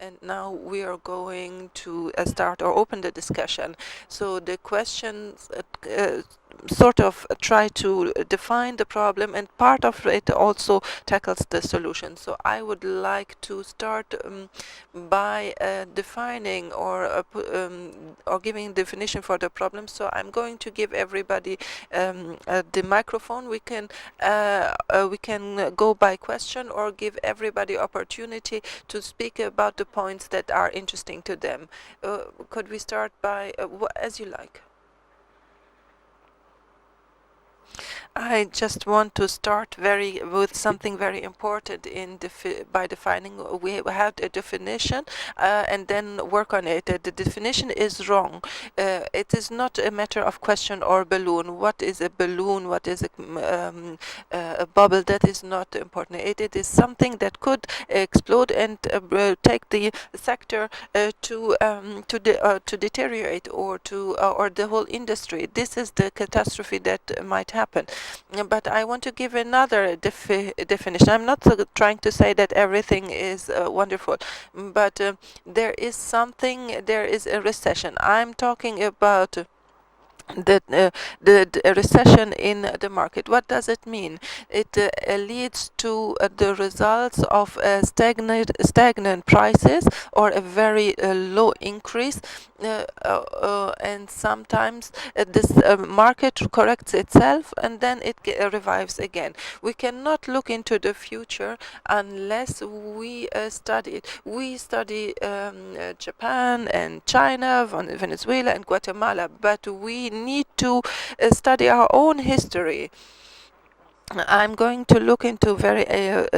And now we are going to start or open the discussion. So the questions sort of try to define the problem, and part of it also tackles the solution. So I would like to start by defining or giving definition for the problem. So I'm going to give everybody the microphone. We can go by question or give everybody opportunity to speak about the points that are interesting to them. Could we start by as you like? I just want to start with something very important by defining. We had a definition and then work on it. The definition is wrong. It is not a matter of question or balloon. What is a balloon? What is a bubble? That is not important. It is something that could explode and take the sector to deteriorate or the whole industry. This is the catastrophe that might happen. But I want to give another definition. I'm not trying to say that everything is wonderful, but there is a recession. I'm talking about the recession in the market. What does it mean? It leads to the results of stagnant prices or a very low increase, and sometimes this market corrects itself and then it revives again. We cannot look into the future unless we study it. We study Japan and China, Venezuela and Guatemala, but we need to study our own history. I'm going to look into very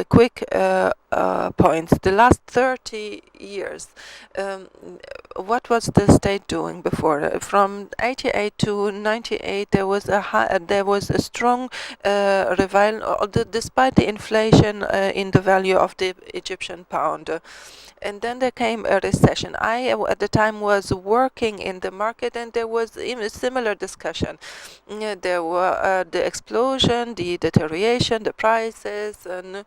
quick points. The last 30 years, what was the state doing before? From 88 to 98, there was a strong revival, despite the inflation in the value of the Egyptian pound. And then there came a recession. I, at the time, was working in the market, and there was a similar discussion. There were the explosion, the deterioration, the prices, and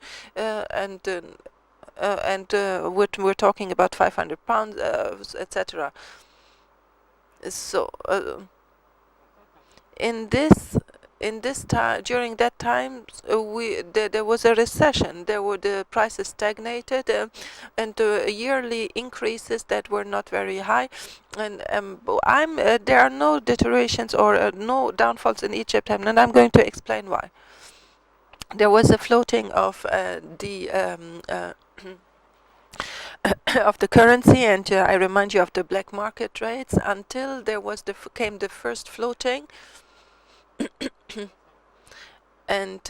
we're talking about 500 pounds, etc. So in this time, during that time, there was a recession. The prices stagnated, and yearly increases that were not very high. And there are no deteriorations or no downfalls in Egypt, and I'm going to explain why. There was a floating of the of the currency, and I remind you of the black market rates until there was came the first floating. and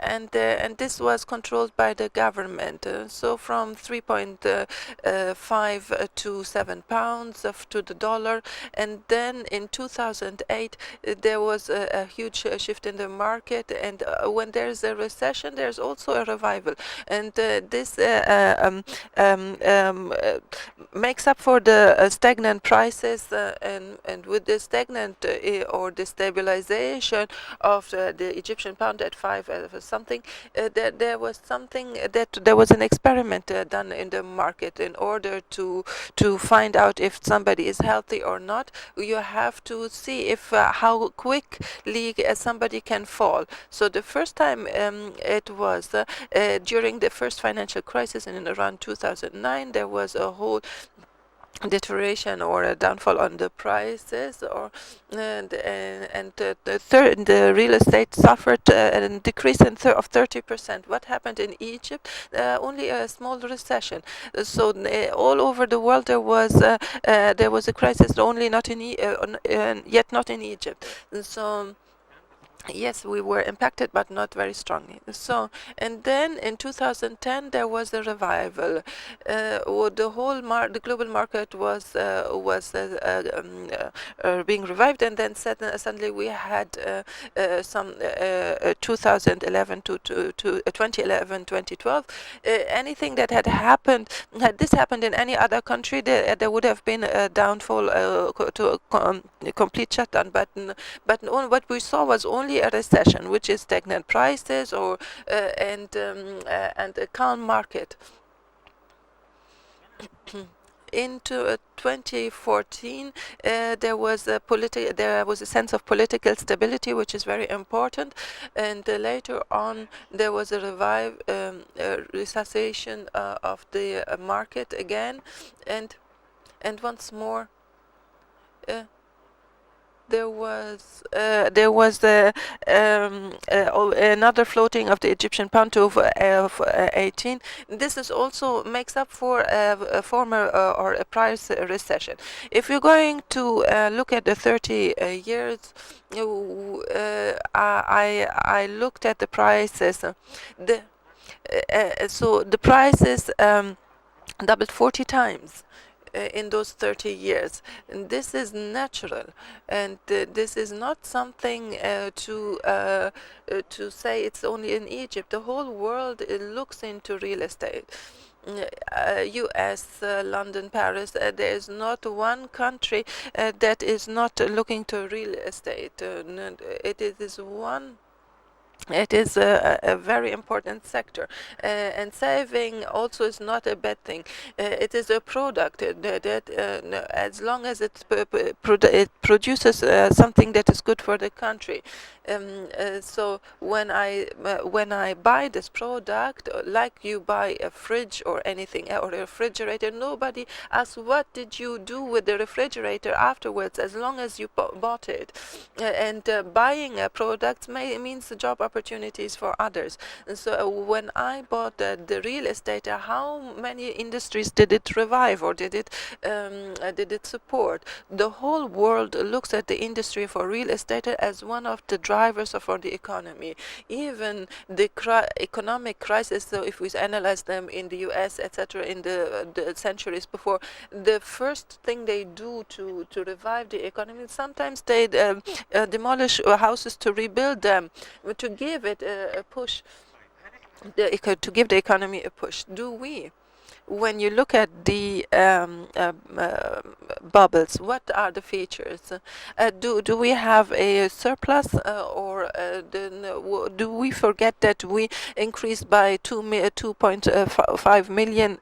and this was controlled by the government. So from 3.5 to 7 pounds to the dollar, and then in 2008 there was a huge shift in the market. And when there's a recession, there's also a revival, and this makes up for the stagnant prices, and with the stagnant or the stabilization of the Egyptian pound at 5 something, there was an experiment done in the market. In order to find out if somebody is healthy or not, you have to see if how quickly somebody can fall. So the first time it was during the first financial crisis in around 2009, there was a whole deterioration or a downfall on the prices, or the real estate suffered a decrease of 30%. What happened in Egypt? Only a small recession. So all over the world there was a crisis, only not yet not in Egypt. So yes, we were impacted, but not very strongly. So, and then in 2010 there was a revival. The global market was being revived, and then suddenly we had some 2011 to 2011, 2012. Anything that had happened, had this happened in any other country, there would have been a downfall to a complete shutdown. But what we saw was only a recession, which is stagnant prices and a calm market. into 2014, there was a sense of political stability, which is very important, and later on there was a resuscitation of the market again, and once more. Uh, another floating of the Egyptian pound to 18. This is also makes up for a former or a price recession. If you're going to look at the 30 years, I looked at the prices. So the prices doubled 40 times in those 30 years. And this is natural, and this is not something to say it's only in Egypt. The whole world looks into real estate. US, London, Paris, there is not one country that is not looking to real estate. It is one. It is a very important sector, and saving also is not a bad thing. It is a product that as long as it produces something that is good for the country. So when I buy this product, like you buy a fridge or anything, or a refrigerator, nobody asks what did you do with the refrigerator afterwards, as long as you bought it. And buying a product means job opportunities for others. And so when I bought the real estate, how many industries did it revive, or did it support? The whole world looks at the industry for real estate as one of the drivers for the economy. Even the economic crisis, so if we analyze them in the US, etc., in the centuries before, the first thing they do to revive the economy, sometimes they demolish houses to rebuild them, to give it a push, to give the economy a push. Do we? When you look at the bubbles, what are the features? Do we have a surplus, or do we forget that we increased by 2.5 million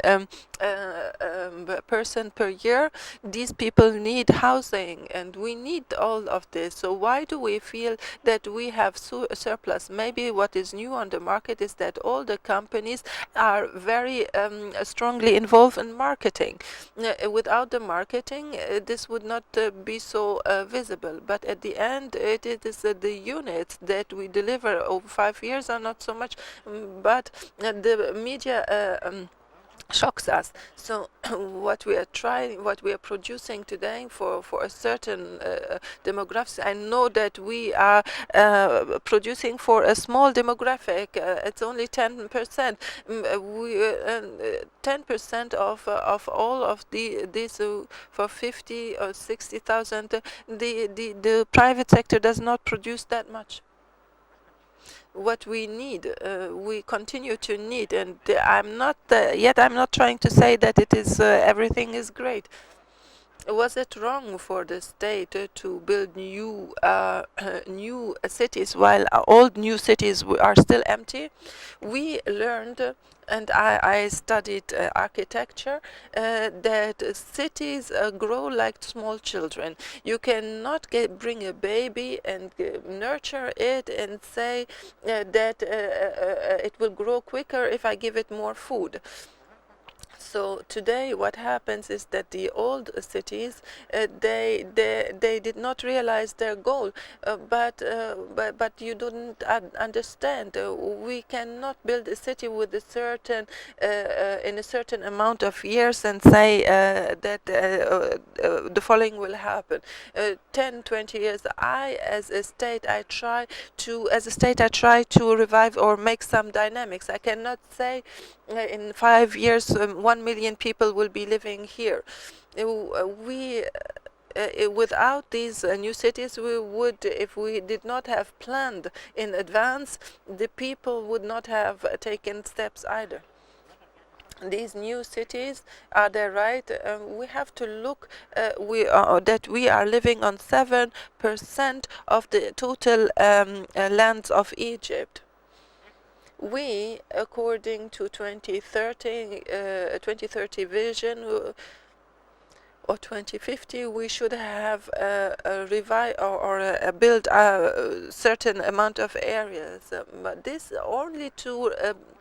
person per year? These people need housing, and we need all of this. So why do we feel that we have surplus? Maybe what is new on the market is that all the companies are very strongly involved in marketing. Without the marketing, this would not be so visible. But at the end, it is the units that we deliver over 5 years are not so much, but the media shocks us. So what we are producing today for a certain demographic, I know that we are producing for a small demographic. It's only 10%. 10% of all of these for 50 or 60,000. The private sector does not produce that much. What we need, we continue to need, and I'm not trying to say that it is everything is great. Was it wrong for the state to build new new cities while old new cities are still empty? We learned, and I studied architecture, that cities grow like small children. You cannot bring a baby and nurture it and say that it will grow quicker if I give it more food. So today what happens is that the old cities, they did not realize their goal, but you didn't understand. We cannot build a city with a certain in a certain amount of years and say that the following will happen. 10, 20 years. As a state, I try to revive or make some dynamics. I cannot say in 5 years 1 million people will be living here. Without these new cities, we would, if we did not have planned in advance, the people would not have taken steps either. These new cities, are they right? We have to look that we are living on 7% of the total lands of Egypt. We, according to 2030 vision, or 2050, we should have a revive or a build a certain amount of areas, but this only to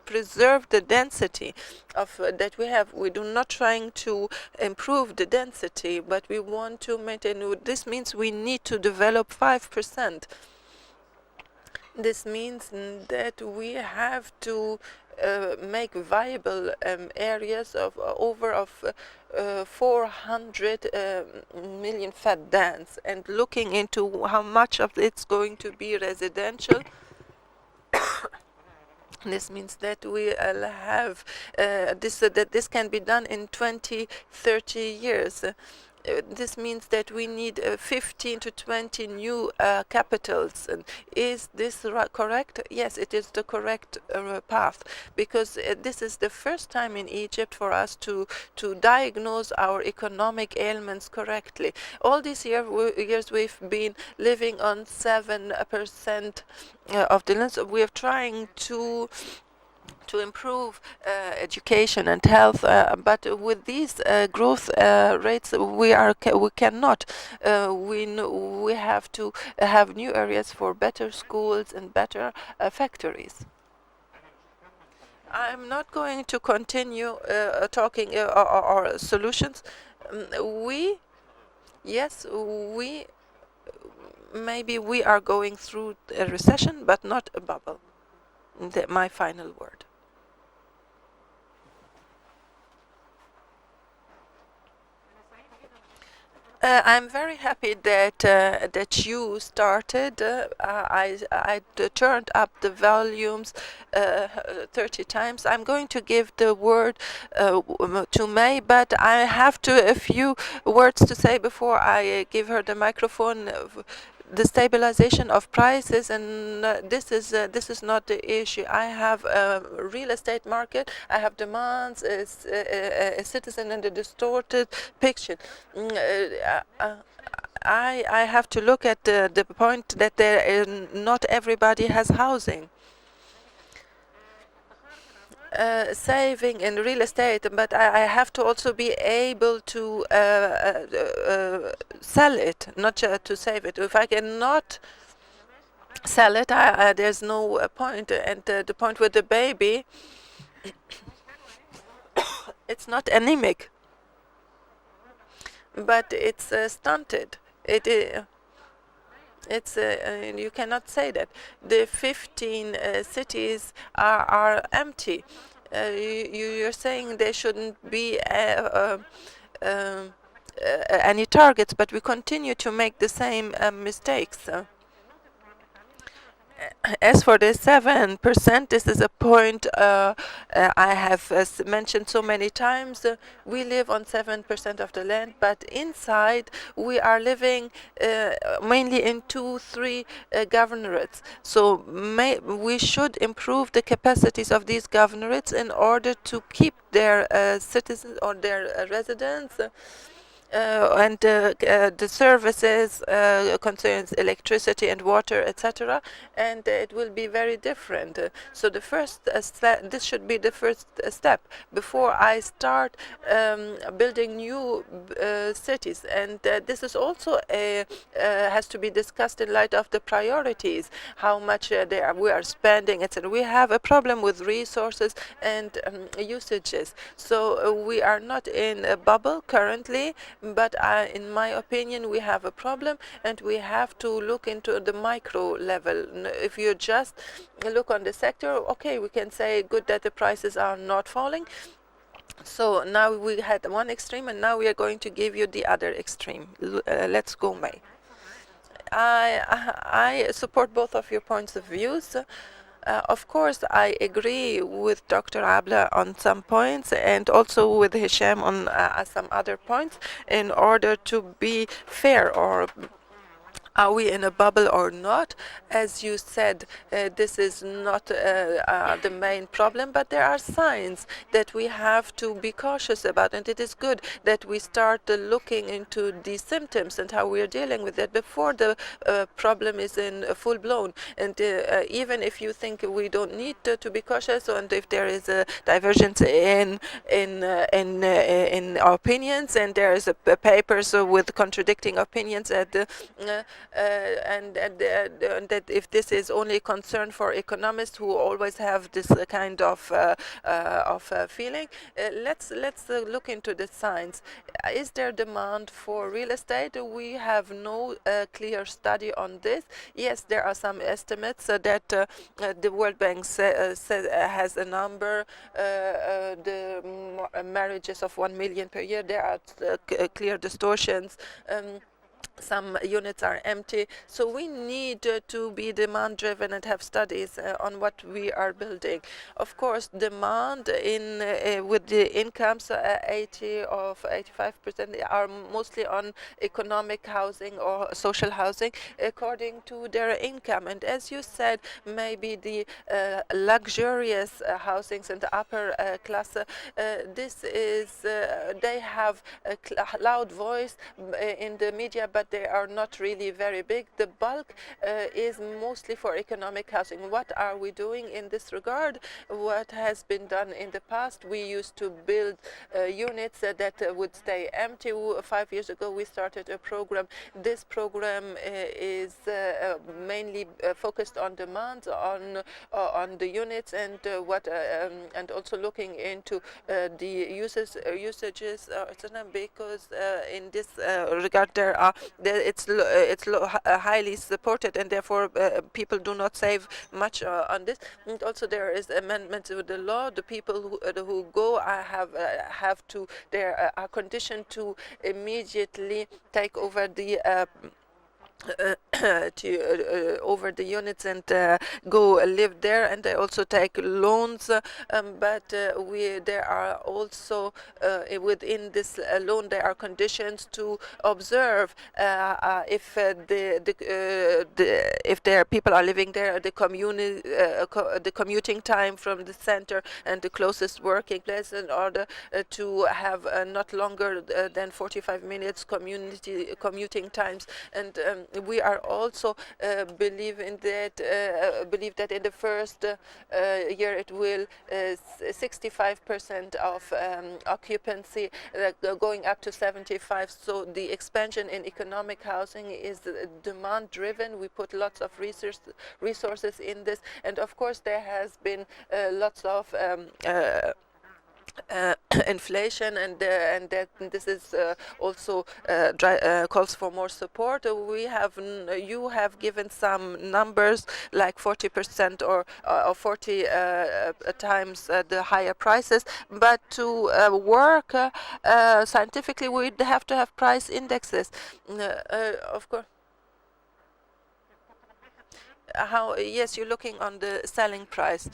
preserve the density of that we have. We do not trying to improve the density, but we want to maintain. This means we need to develop 5%. This means that we have to make viable areas of over of 400 million faddans, and looking into how much of it's going to be residential. This means that we have that this can be done in 20, 30 years. This means that we need 15 to 20 new capitals. And is this correct? Yes, it is the correct path, because this is the first time in Egypt for us to diagnose our economic ailments correctly. All these years we've been living on 7% of the land. So we are trying to improve education and health, but with these growth rates, we cannot. We have to have new areas for better schools and better factories. I'm not going to continue talking or solutions. Yes, maybe we are going through a recession, but not a bubble. My final word. I'm very happy that you started. I turned up the volumes 30 times. I'm going to give the word to May, but I have a few words to say before I give her the microphone. The stabilization of prices, and this is not the issue. I have a real estate market. I have demands as a citizen in the distorted picture. I have to look at the point that not everybody has housing. Saving in real estate, but I have to also be able to sell it, not to save it. If I cannot sell it, there's no point. And the point with the baby, it's not anemic, but it's stunted. It's you cannot say that. The 15 cities are empty. You're saying there shouldn't be any targets, but we continue to make the same mistakes. As for the 7%, this is a point I have mentioned so many times. We live on 7% of the land, but inside we are living mainly in 2-3 governorates. So we should improve the capacities of these governorates in order to keep their citizens or their residents. And the services concerns electricity and water, etc., and it will be very different. So the first this should be the first step before I start building new cities, and this is also has to be discussed in light of the priorities, how much we are spending, etc. We have a problem with resources and usages, so we are not in a bubble currently. But in my opinion, we have a problem, and we have to look into the micro level. If you just look on the sector, okay, we can say good that the prices are not falling. So now we had one extreme, and now we are going to give you the other extreme. Let's go, May. I support both of your points of views. Of course, I agree with Dr. Abdel on some points, and also with Hisham on some other points, in order to be fair or Are we in a bubble or not? As you said, this is not the main problem, but there are signs that we have to be cautious about, and it is good that we start looking into the symptoms and how we are dealing with it before the problem is in full blown. And even if you think we don't need to be cautious, and if there is a divergence in our opinions, and there is a papers with contradicting opinions at the and that if this is only concern for economists who always have this kind of feeling, let's look into the signs. Is there demand for real estate? We have no clear study on this. Yes, there are some estimates that the World Bank has a number. The marriages of 1 million per year. There are clear distortions. Some units are empty, so we need to be demand driven and have studies on what we are building. Of course, demand in with the incomes 80 of 85% are mostly on economic housing or social housing according to their income. And as you said, maybe the luxurious housings in the upper class, this is they have a loud voice in the media, but they are not really very big. The bulk is mostly for economic housing. What are we doing in this regard? What has been done in the past? We used to build units that would stay empty. 5 years ago, we started a program. This program is mainly focused on demand, on the units, and and also looking into the usages, because in this regard it's highly supported, and therefore people do not save much on this. And also there is amendments with the law. The people who go have to are conditioned to immediately take over the over the units and go live there, and they also take loans, but there are also within this loan there are conditions to observe if if there people are living there, the commuting time from the center and the closest working place, in order to have not longer than 45 minutes commuting times. And we are also believe that in the first year it will 65% of occupancy, going up to 75. So the expansion in economic housing is demand driven. We put lots of resources in this, and of course there has been lots of inflation, and that this is also calls for more support. You have given some numbers like 40% or 40 times the higher prices, but to work scientifically, we'd have to have price indexes. Of course. Yes, you're looking on the selling price.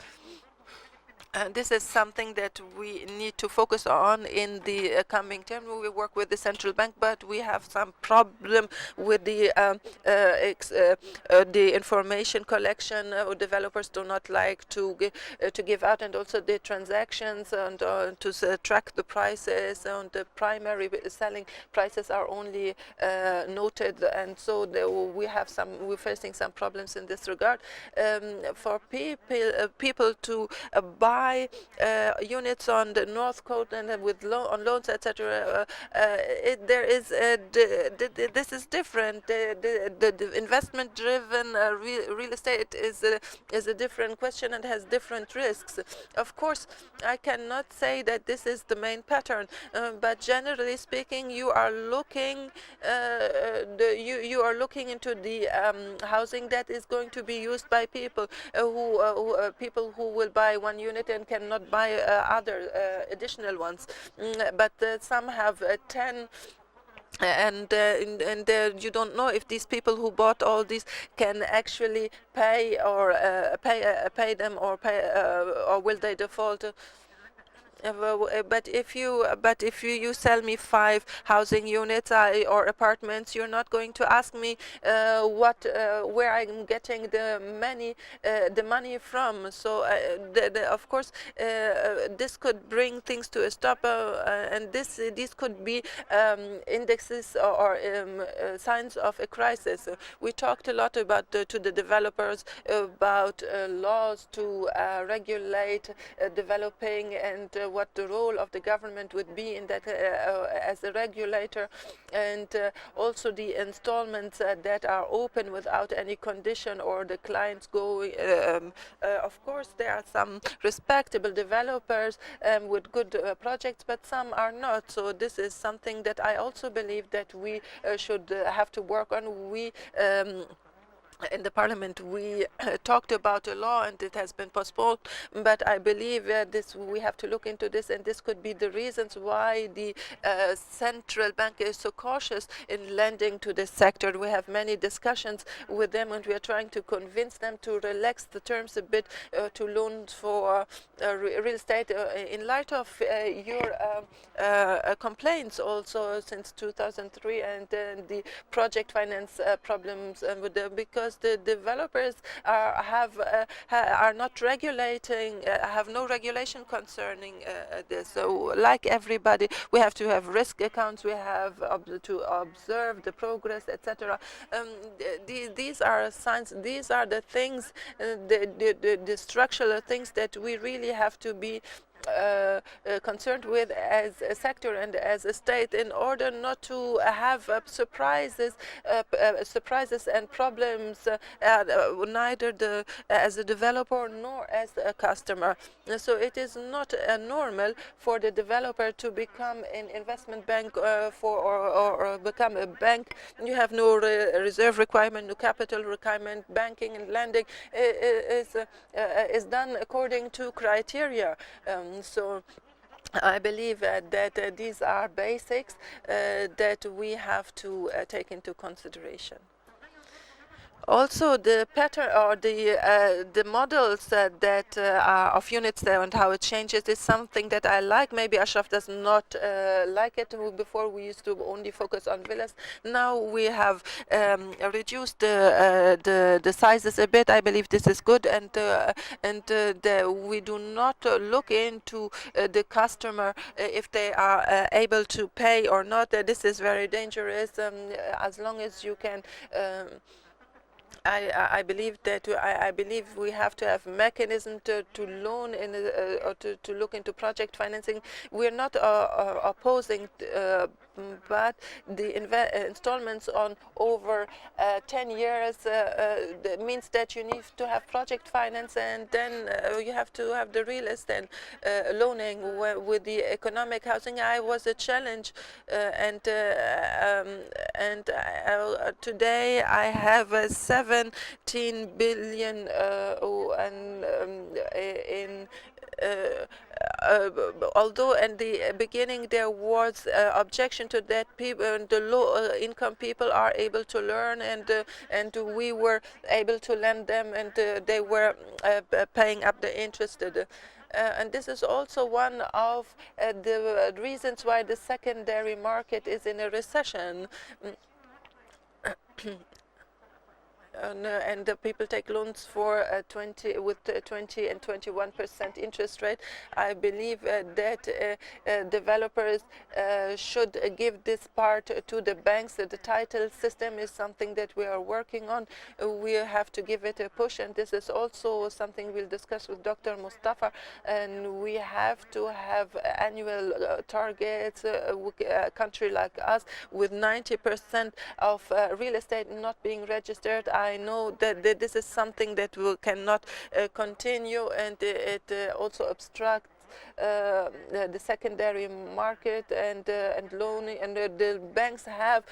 This is something that we need to focus on in the coming term. We will work with the central bank, but we have some problem with the information collection. Developers do not like to give out, and also the transactions, and to track the prices. And the primary selling prices are only noted, and so we're facing some problems in this regard. For people to buy units on the North Coast and with on loans, etc. This is different. The investment-driven real estate is a different question and has different risks. Of course, I cannot say that this is the main pattern, but generally speaking, you are looking you are looking into the housing that is going to be used by people who will buy one unit and cannot buy other additional ones. But some have 10, and you don't know if these people who bought all these can actually pay or pay them, or will they default. But if you sell me 5 housing units or apartments, you're not going to ask me where I'm getting the money from. So of course this could bring things to a stop, and these could be indexes or signs of a crisis. We talked a lot about to the developers about laws to regulate developing and what the role of the government would be in that as a regulator, and also the installments that are open without any condition or the clients go. Of course, there are some respectable developers with good projects, but some are not. So this is something that I also believe that we should have to work on. We in the parliament we talked about a law and it has been postponed, but I believe this we have to look into this, and this could be the reasons why the central bank is so cautious in lending to this sector. We have many discussions with them and we are trying to convince them to relax the terms a bit to loans for real estate in light of your complaints also since 2003 and the project finance problems with because the developers are not regulating, have no regulation concerning this. So like everybody, we have to have risk accounts, we have to observe the progress, etc. These are signs, these are the things, the structural things that we really have to be concerned with as a sector and as a state, in order not to have surprises and problems, neither as a developer nor as a customer. So it is not normal for the developer to become an investment bank or become a bank. You have no reserve requirement, no capital requirement. Banking and lending is done according to criteria. So I believe that these are basics that we have to take into consideration. Also, the pattern or the models that are of units there and how it changes is something that I like. Maybe Ashraf does not like it. Before we used to only focus on villas. Now we have reduced the sizes a bit. I believe this is good, and we do not look into the customer if they are able to pay or not. This is very dangerous. As long as you can. I believe that I believe we have to have mechanism to loan in or to look into project financing. We're not opposing, but the installments on over 10 years means that you need to have project finance, and then you have to have the real estate loaning with the economic housing. I was a challenge, and today I have 17 billion in although in the beginning there was objection to that, people, the low income people are able to learn, and we were able to lend them, and they were paying up the interest. And this is also one of the reasons why the secondary market is in a recession. And the people take loans for 20 and 21% interest rate. I believe that developers should give this part to the banks. The title system is something that we are working on. We have to give it a push, and this is also something we'll discuss with Dr. Mustafa. And we have to have annual targets. A country like us with 90% of real estate not being registered, I know that this is something that we cannot continue, and it also obstructs the secondary market and loaning, and the banks have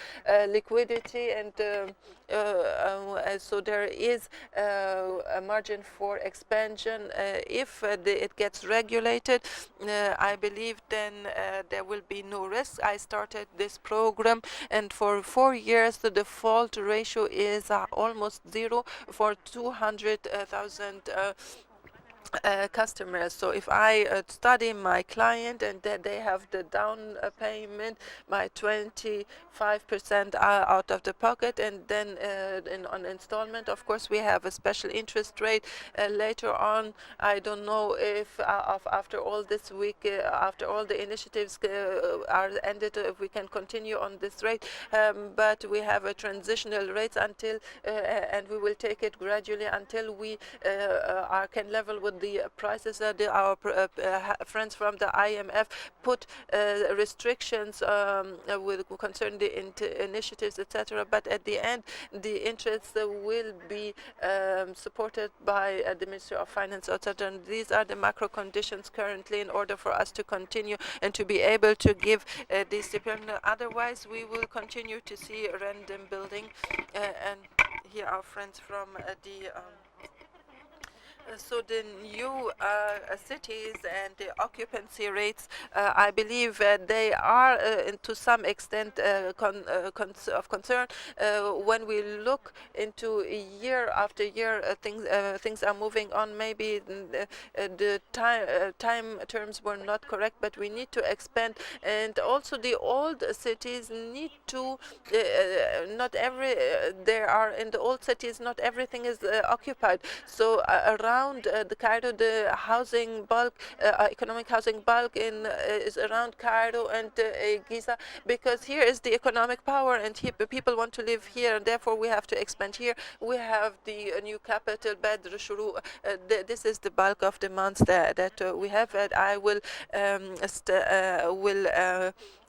liquidity, and so there is a margin for expansion. If it gets regulated, I believe then there will be no risk. I started this program, and for 4 years the default ratio is almost zero for 200,000 customers. So if I study my client and that they have the down payment, my 25% out of the pocket, and then on installment, of course, we have a special interest rate later on. I don't know if after all this week, after all the initiatives are ended, if we can continue on this rate, but we have a transitional rates until, and we will take it gradually until we can level with the prices that our friends from the IMF put restrictions with concern the initiatives, etc. But at the end, the interests will be supported by the Ministry of Finance, etc. And these are the macro conditions currently in order for us to continue and to be able to give discipline. Otherwise, we will continue to see random building. And here are friends from the so the new cities and the occupancy rates, I believe they are to some extent of concern. When we look into year after year, things are moving on. Maybe the time terms were not correct, but we need to expand. And also the old cities need to, not every, there are in the old cities, not everything is occupied. So around the Cairo, the housing bulk, economic housing bulk is around Cairo and Giza, because here is the economic power, and here people want to live here, and therefore we have to expand here. We have the new capital, Badr Shuru. This is the bulk of demands that we have, and I will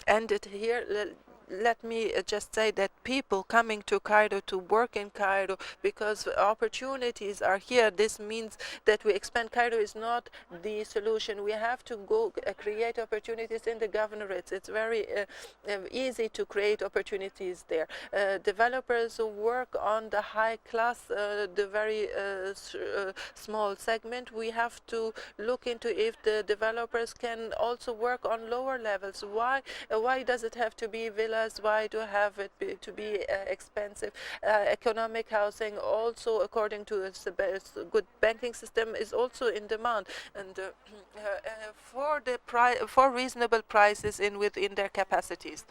end it here. Let me just say that people coming to Cairo to work in Cairo because opportunities are here. This means that we expand. Cairo is not the solution. We have to go create opportunities in the governorates. It's very easy to create opportunities there. Developers who work on the high class, the very small segment. We have to look into if the developers can also work on lower levels. Why does it have to be villas? Why do have it to be expensive? Economic housing, also according to a good banking system, is also in demand, and for reasonable prices within their capacities.